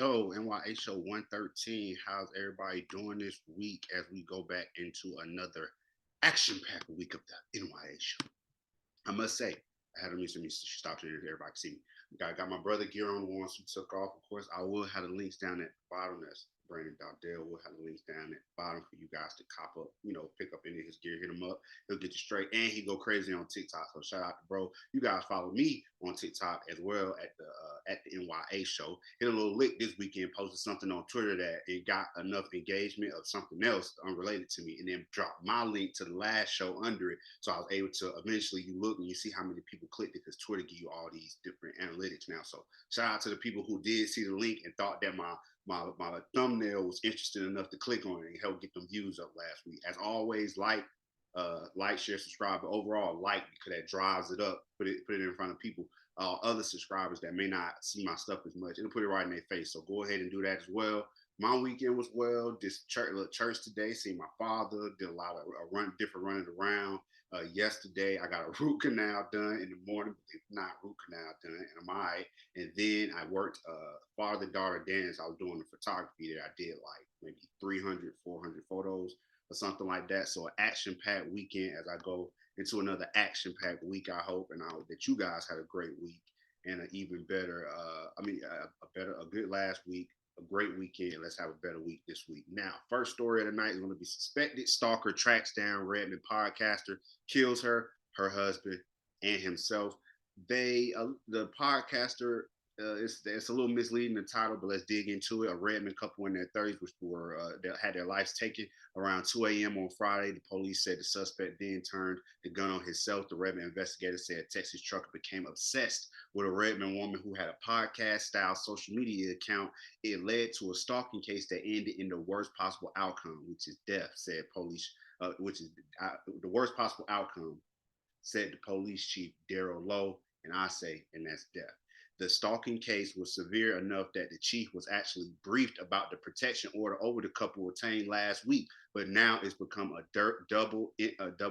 Yo, N.y.a show 113. How's everybody doing this week as we go back into another action-packed week of the N.y.a show? I must say, I had to miss me stop here so everybody can see me. Got my brother gear on the ones who took off. Of course, I will have the links down at the bottom. That's Brandon Dowdell. Will have the links down at the bottom for you guys to cop up, pick up any of his gear, hit him up. He'll get you straight, and he go crazy on TikTok. So shout out to bro. You guys follow me on TikTok as well at the N.y.a show. Hit a little lick this weekend. Posted something on Twitter that it got enough engagement of something else unrelated to me, and then dropped my link to the last show under it. So I was able to eventually you look and you see how many people clicked it because Twitter give you all these different analytics now. So shout out to the people who did see the link and thought that my thumbnail was interesting enough to click on it and help get them views up last week. As always, like, share, subscribe, but overall like because that drives it up. Put it in front of people, other subscribers that may not see my stuff as much. It'll put it right in their face. So go ahead and do that as well. My weekend was well. This church today. See my father. Did a lot of different running around. Yesterday, I got a root canal done in the morning, if not root canal done, and I'm all right. And then I worked father-daughter dance. I was doing the photography that I did like maybe 300, 400 photos or something like that. So an action-packed weekend as I go into another action-packed week, I hope, and I hope that you guys had a great week and an even better, a good last week, a great weekend. Let's have a better week this week. Now, first story of the night is going to be suspected stalker tracks down Redmond podcaster, kills her husband, and himself. The podcaster, it's a little misleading the title, but let's dig into it. A Redmond couple in their 30s, which had their lives taken around 2 a.m. on Friday. The police said the suspect then turned the gun on himself. The Redmond investigator said a Texas trucker became obsessed with a Redmond woman who had a podcast-style social media account. It led to a stalking case that ended in the worst possible outcome, which is death, said police, which is the worst possible outcome, said the police chief, Daryl Lowe, and that's death. The stalking case was severe enough that the chief was actually briefed about the protection order over the couple obtained last week, but now it's become a double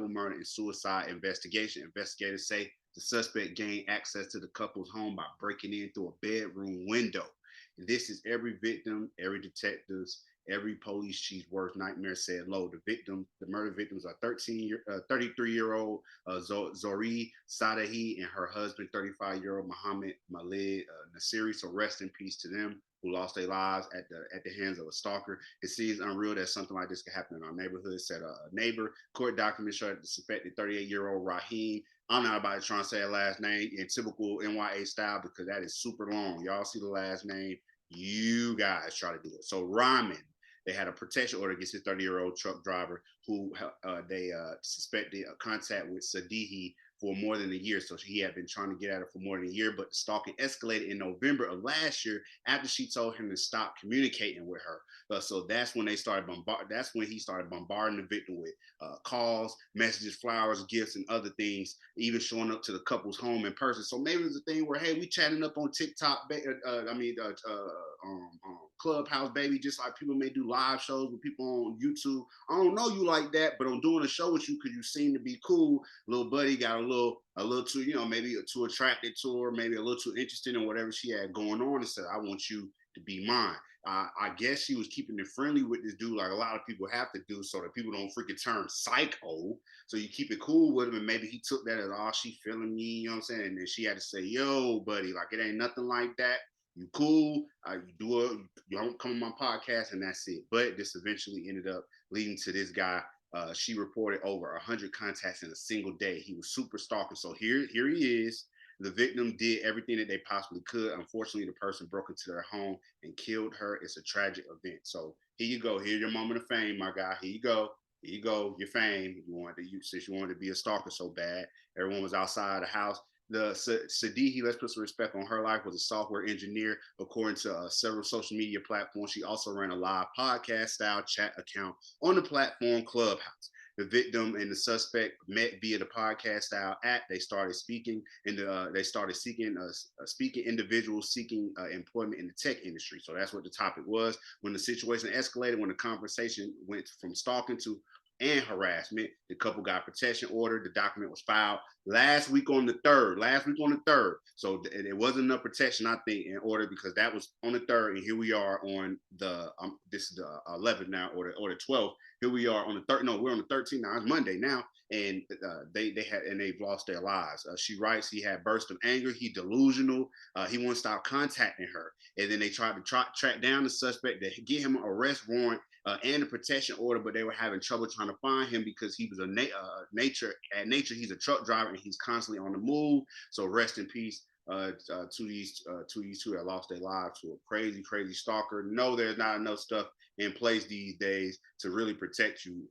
murder and suicide investigation. Investigators say the suspect gained access to the couple's home by breaking in through a bedroom window. This is every victim, every detective's, every police chief's worst nightmare, said Lowe. The murder victims are 33-year-old zohresadeghi and her husband, 35-year-old mohammednaseri. So rest in peace to them who lost their lives at the hands of a stalker. It seems unreal that something like this could happen in our neighborhood, said a neighbor. Court documents show that the suspected 38-year-old Rahim, I'm not about to try to say a last name in typical N.y.a style because that is super long. Y'all see the last name, you guys try to do it. So Ramin, they had a protection order against a 30-year-old truck driver who they suspected a contact with Sadeghi for more than a year. So he had been trying to get at her for more than a year, but the stalking escalated in November of last year after she told him to stop communicating with her. So that's when he started bombarding the victim with calls, messages, flowers, gifts, and other things, even showing up to the couple's home in person. So maybe it's a thing where, hey, we chatting up on TikTok, Clubhouse, baby, just like people may do live shows with people on YouTube. I don't know you like that, but I'm doing a show with you because you seem to be cool. Little buddy got a little too, maybe too attracted to her, maybe a little too interested in whatever she had going on, and said, I want you to be mine. I guess she was keeping it friendly with this dude, like a lot of people have to do, so that people don't freaking turn psycho. So you keep it cool with him, and maybe he took that as, oh, she feeling me, you know what I'm saying? And then she had to say, yo, buddy, like it ain't nothing like that. You cool, you don't come on my podcast, and that's it. But this eventually ended up leading to this guy. She reported over 100 contacts in a single day. He was super stalking. So here he is. The victim did everything that they possibly could. Unfortunately, the person broke into their home and killed her. It's a tragic event. So here you go. Here's your moment of fame, my guy. Here you go. Here you go. Your fame. Since you wanted to be a stalker so bad. Everyone was outside the house. The Sadeghi, let's put some respect on her life, was a software engineer. According to several social media platforms, she also ran a live podcast-style chat account on the platform Clubhouse. The victim and the suspect met via the podcast-style app. They started speaking, and they started speaking individuals seeking employment in the tech industry. So that's what the topic was. When the situation escalated, when the conversation went from stalking to and harassment. The couple got protection order. The document was filed last week on the 3rd. So it wasn't enough protection, I think, in order, because that was on the 3rd, and here we are on the this is the 11th now, or the 12th. Here we are on the 3rd. No, we're on the 13th now. It's Monday now, and they've lost their lives. She writes, he had bursts of anger. He delusional. He won't stop contacting her, and then they tried to track down the suspect to get him an arrest warrant and a protection order, but they were having trouble trying to find him because he was nature. He's a truck driver and he's constantly on the move. So rest in peace to these two that lost their lives to a crazy stalker. No, there's not enough stuff in place these days to really protect you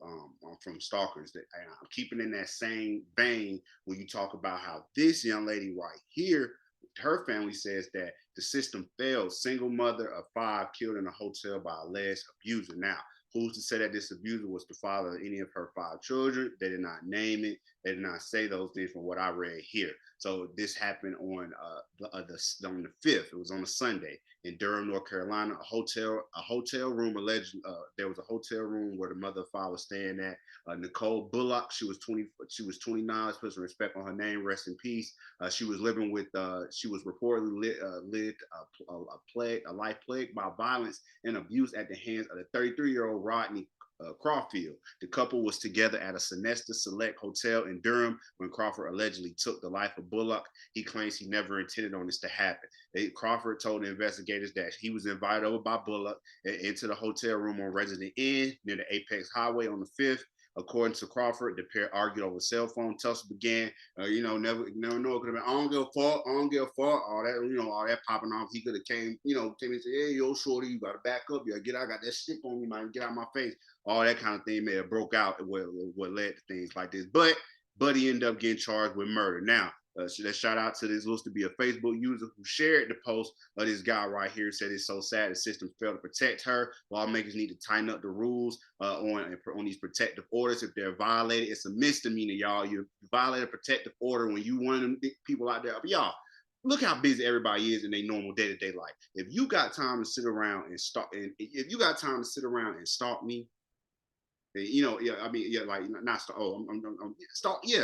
from stalkers. I'm keeping in that same vein when you talk about how this young lady right here, her family says that the system failed. Single mother of 5 killed in a hotel by alleged abuser. Now, who's to say that this abuser was the father of any of her 5 children? They did not name it. They did not say those things from what I read here. So this happened on the 5th. It was on a Sunday in Durham, North Carolina. A hotel room alleged. There was a hotel room where the mother and father was staying at. Nicole she was 29. Let's put some respect on her name. Rest in peace. She was living with. She was reportedly lived a life plagued by violence and abuse at the hands of the 33-year-old Rodney Crawford. The couple was together at a Sonesta Select Hotel in Durham when Crawford allegedly took the life of Bullock. He claims he never intended on this to happen. Crawford told the investigators that he was invited over by Bullock into the hotel room on Resident Inn near the Apex Highway on the 5th. According to Crawford, the pair argued over cell phone. Tussle began. Never know. It could have been. I don't give a fuck. All that, all that popping off. He could have came and said, "Hey, yo, shorty, you gotta back up. You gotta I got that shit on me, man. Get out of my face." All that kind of thing may have broke out. What led to things like this. But Buddy ended up getting charged with murder. Now, let's shout out to this looks to be a Facebook user who shared the post of this guy right here. Said it's so sad the system failed to protect her. Lawmakers need to tighten up the rules on these protective orders. If they're violated, it's a misdemeanor, y'all. You violate a protective order when you one of them people out there. Y'all, look how busy everybody is in their normal day-to-day life. If you got time to sit around and stalk me, like not stalk. Oh,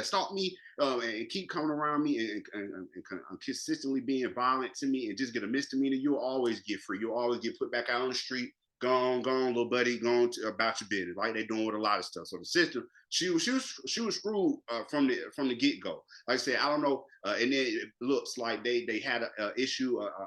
stalk me, and keep coming around me and consistently being violent to me, and just get a misdemeanor. You'll always get free. You'll always get put back out on the street. Go on, little buddy. Go on about your business, like they're doing with a lot of stuff. So the system, she was screwed from the get go. Like I said, I don't know, and then it looks like they had a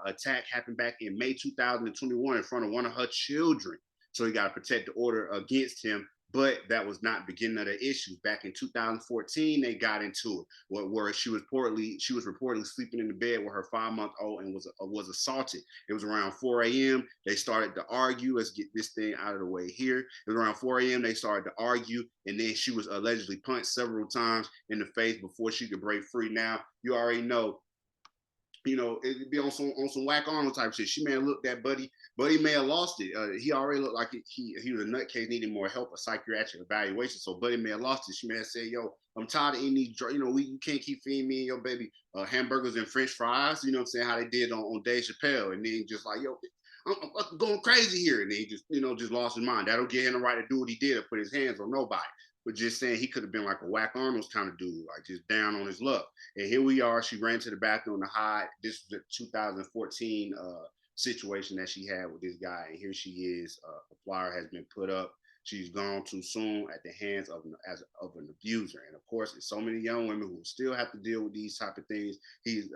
attack happened back in May 2021 in front of one of her children. So he got a protective order against him. But that was not the beginning of the issues. Back in 2014, they got into it where she was reportedly sleeping in the bed with her 5-month-old and was assaulted. It was around 4 a.m. They started to argue. Let's get this thing out of the way here. It was around 4 a.m. They started to argue, and then she was allegedly punched several times in the face before she could break free. Now, you already know, it'd be on some whack Arnold type shit. She may have looked at Buddy. Buddy may have lost it. He already looked like he was a nutcase, needing more help, a psychiatric evaluation. So Buddy may have lost it. She may have said, "Yo, I'm tired of eating these. You can't keep feeding me and your baby hamburgers and French fries." You know what I'm saying? How they did on Dave Chappelle, and then just like, "Yo, I'm going crazy here," and then he just lost his mind. That'll get him the right to do what he did, to put his hands on nobody. But just saying, he could have been like a whack Arnold's kind of dude, like just down on his luck. And here we are. She ran to the bathroom to hide. This was a 2014 situation that she had with this guy, and here she is. A flyer has been put up. She's gone too soon at the hands of an abuser. And of course, there's so many young women who still have to deal with these type of things. He's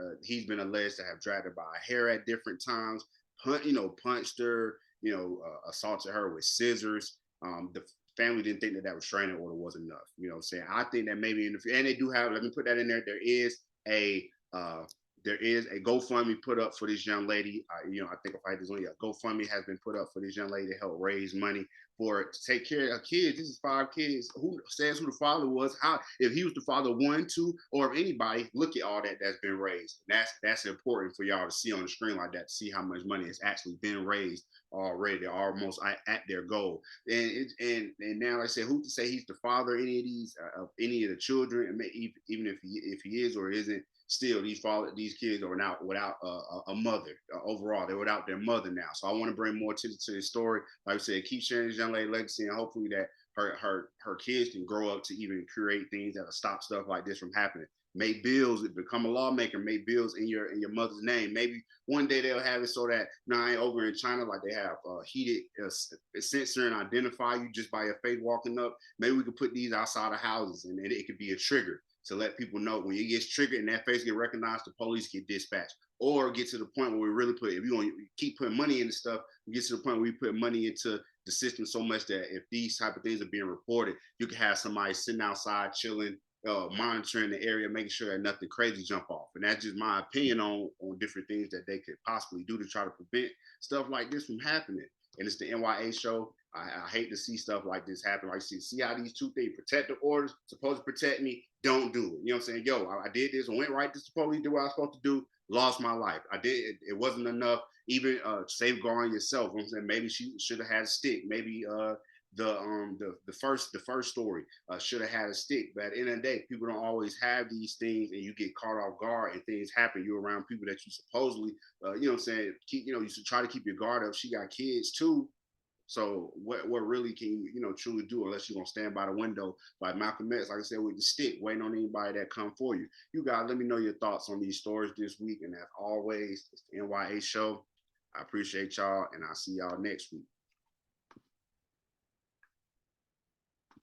been alleged to have dragged her by her hair at different times, punched her, assaulted her with scissors. The family didn't think that restraining order was enough. You know what I'm saying? I think that maybe in the future, and they do have, let me put that in there, there is a GoFundMe put up for this young lady. I think if I had this on, GoFundMe has been put up for this young lady to help raise money to take care of kids. This is 5 kids. Who says who the father was? How, if he was the father of 1, 2, or if anybody, look at all that's been raised. That's important for y'all to see on the screen like that, to see how much money has actually been raised already. They're almost at their goal. And now, like I said, who to say he's the father of any of the children, and even if he is or isn't. Still, these kids are now without a mother. Overall, they're without their mother now. So I want to bring more attention to this story. Like I said, keep sharing this young lady legacy, and hopefully that her kids can grow up to even create things that'll stop stuff like this from happening. Make bills, become a lawmaker, make bills in your mother's name. Maybe one day they'll have it so that now over in China, like they have heated sensor and identify you just by your face walking up. Maybe we could put these outside of houses, and it could be a trigger to let people know when it gets triggered and that face get recognized, the police get dispatched. Or get to the point where we really put, if you want to keep putting money into stuff, we get to the point where we put money into the system so much that if these type of things are being reported, you can have somebody sitting outside chilling, monitoring the area, making sure that nothing crazy jump off. And that's just my opinion on different things that they could possibly do to try to prevent stuff like this from happening. And it's the N.y.a show. I hate to see stuff like this happen. Like, see how these two things, protective orders, supposed to protect me, don't do it. You know what I'm saying? Yo, I did this, I went right to the police, do what I was supposed to do, lost my life. I did it wasn't enough. Even safeguarding yourself. You know what I'm saying? Maybe she should have had a stick. Maybe the first story should have had a stick. But at the end of the day, people don't always have these things, and you get caught off guard, and things happen. You're around people that you supposedly, you know what I'm saying, keep, you should try to keep your guard up. She got kids too. So what really can you truly do unless you're gonna stand by the window like Malcolm X, like I said, with the stick, waiting on anybody that come for you. You guys, let me know your thoughts on these stories this week. And as always, it's the N.y.a show. I appreciate y'all, and I'll see y'all next week.